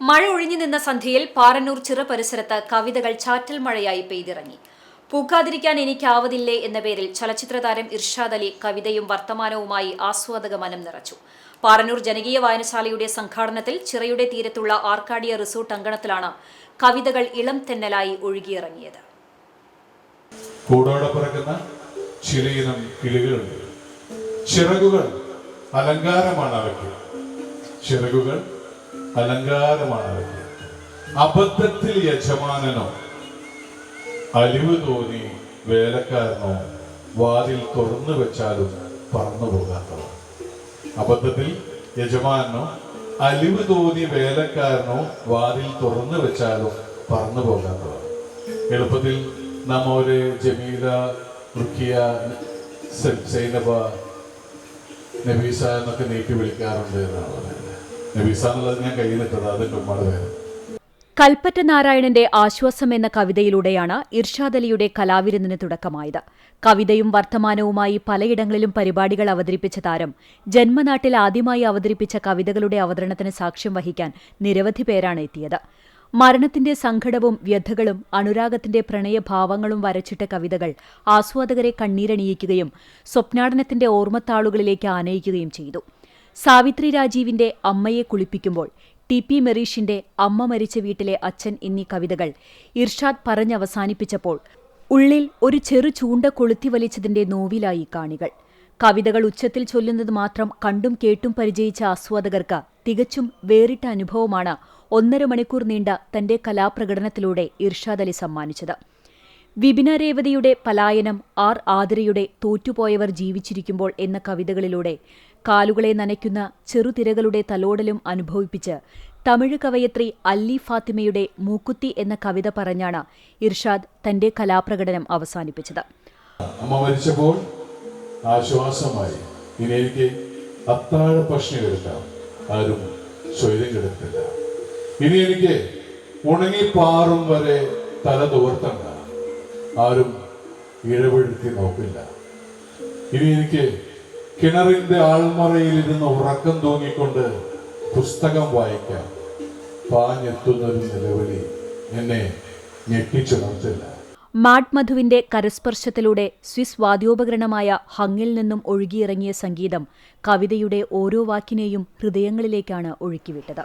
മഴ ഒഴിഞ്ഞു നിന്ന സന്ധ്യയിൽ പാറന്നൂർ ചിറ പരിസരത്ത് കവിതകൾ ചാറ്റൽ മഴയായി പെയ്തിറങ്ങി. പൂക്കാതിരിക്കാൻ എനിക്കാവതില്ലേ എന്ന പേരിൽ ചലച്ചിത്രതാരം ഇർഷാദ് അലി കവിതയും വർത്തമാനവുമായി ആസ്വാദക മനം നിറച്ചു. പാറന്നൂർ ജനകീയ വായനശാലയുടെ സംഘാടനത്തിൽ ചിറയുടെ തീരത്തുള്ള ആർക്കാഡിയ റിസോർട്ട് അങ്കണത്തിലാണ് കവിതകൾ ഇളം തെന്നലായി ഒഴുകിയിറങ്ങിയത്. അലങ്കാരമാണ്. അബദ്ധത്തിൽ യജമാനനോ അലിവ് തോന്നി വേലക്കാരനോ വാതിൽ തുറന്നു വെച്ചാലും പറന്നു പോകാത്തവർ. അബദ്ധത്തിൽ യജമാനനോ അലിവ് തോന്നി വേലക്കാരനോ വാതിൽ തുറന്നു വെച്ചാലും പറന്നു പോകാത്തവർ. എളുപ്പത്തിൽ നാം ഒരു ജമീല, റുഖിയ, സൈനബ, നബീസ എന്നൊക്കെ നീട്ടി വിളിക്കാറുണ്ട് എന്നാണ് പറയുന്നത്. നബീസ എന്നുള്ളത് ഞാൻ കയ്യിലിട്ടത് അതിൻ്റെ ഉമ്മയുടെ പേര്. കൽപ്പറ്റ നാരായണന്റെ ആശ്വാസം എന്ന കവിതയിലൂടെയാണ് ഇർഷാദ് അലിയുടെ കലാവിരുന്നിന് തുടക്കമായത്. കവിതയും വർത്തമാനവുമായി പലയിടങ്ങളിലും പരിപാടികൾ അവതരിപ്പിച്ച താരം ജന്മനാട്ടിൽ ആദ്യമായി അവതരിപ്പിച്ച കവിതകളുടെ അവതരണത്തിന് സാക്ഷ്യം വഹിക്കാൻ നിരവധി പേരാണ് എത്തിയത്. മരണത്തിന്റെ സങ്കടവും വ്യഥകളും അനുരാഗത്തിന്റെ പ്രണയഭാവങ്ങളും വരച്ചിട്ട കവിതകൾ ആസ്വാദകരെ കണ്ണീരണിയിക്കുകയും സ്വപ്നാടനത്തിന്റെ ഓർമ്മത്താളുകളിലേക്ക് ആനയിക്കുകയും ചെയ്തു. സാവിത്രി രാജീവിന്റെ അമ്മയെ കുളിപ്പിക്കുമ്പോൾ, ടി.പി. മെറീഷിന്റെ അമ്മ മരിച്ച വീട്ടിലെ അച്ഛൻ എന്നീ കവിതകൾ ഇർഷാദ് പറഞ്ഞവസാനിപ്പിച്ചപ്പോൾ ഉള്ളിൽ ഒരു ചെറു ചൂണ്ട കൊളുത്തി വലിച്ചതിന്റെ നോവിലായി കാണികൾ. കവിതകൾ ഉച്ചത്തിൽ ചൊല്ലുന്നത് മാത്രം കണ്ടും കേട്ടും പരിചയിച്ച ആസ്വാദകർക്ക് തികച്ചും വേറിട്ട അനുഭവമാണ് 1.5 മണിക്കൂർ നീണ്ട തന്റെ കലാപ്രകടനത്തിലൂടെ ഇർഷാദ് അലി സമ്മാനിച്ചത്. വിപിന രേവതിയുടെ പലായനം, ആർ ആതിരയുടെ തോറ്റുപോയവർ ജീവിച്ചിരിക്കുമ്പോൾ എന്ന കവിതകളിലൂടെ കാലുകളെ നനയ്ക്കുന്ന ചെറുതിരകളുടെ തലോടലും അനുഭവിപ്പിച്ച് തമിഴ് കവയത്രി അല്ലി ഫാത്തിമയുടെ മൂക്കുത്തി എന്ന കവിത പറഞ്ഞാണ് ഇർഷാദ് തന്റെ കലാപ്രകടനം അവസാനിപ്പിച്ചത്. അമ്മ മരിച്ചപ്പോൾ ആശ്വാസമായി. ഇനി എനിക്ക് അത്താഴ ഭക്ഷണം എടുക്കാം, ആരും സ്വൈര്യം കിടക്കില്ല. ഇനി എനിക്ക് ഉണങ്ങിപ്പാറും വരെ തല തോർത്തണ്ട, ആരും ഇഴവെഴുത്തി നോക്കില്ല. ഇനി എനിക്ക് കിണറിന്റെ ആൾമറയിലിരുന്ന് ഉറക്കം തൂങ്ങിക്കൊണ്ട് പുസ്തകം വായിക്കാം. പാഞ്ഞെത്തുന്നൊരു നിലവിളി എന്നെ ഞെട്ടിച്ചുണർത്തില്ല. മാഡ് മധുവിന്റെ കരസ്പർശത്തിലൂടെ സ്വിസ് വാദ്യോപകരണമായ ഹങ്ങിൽ നിന്നും ഒഴുകിയിറങ്ങിയ സംഗീതം കവിതയുടെ ഓരോ വാക്കിനെയും ഹൃദയങ്ങളിലേക്കാണ് ഒഴുക്കിവിട്ടത്.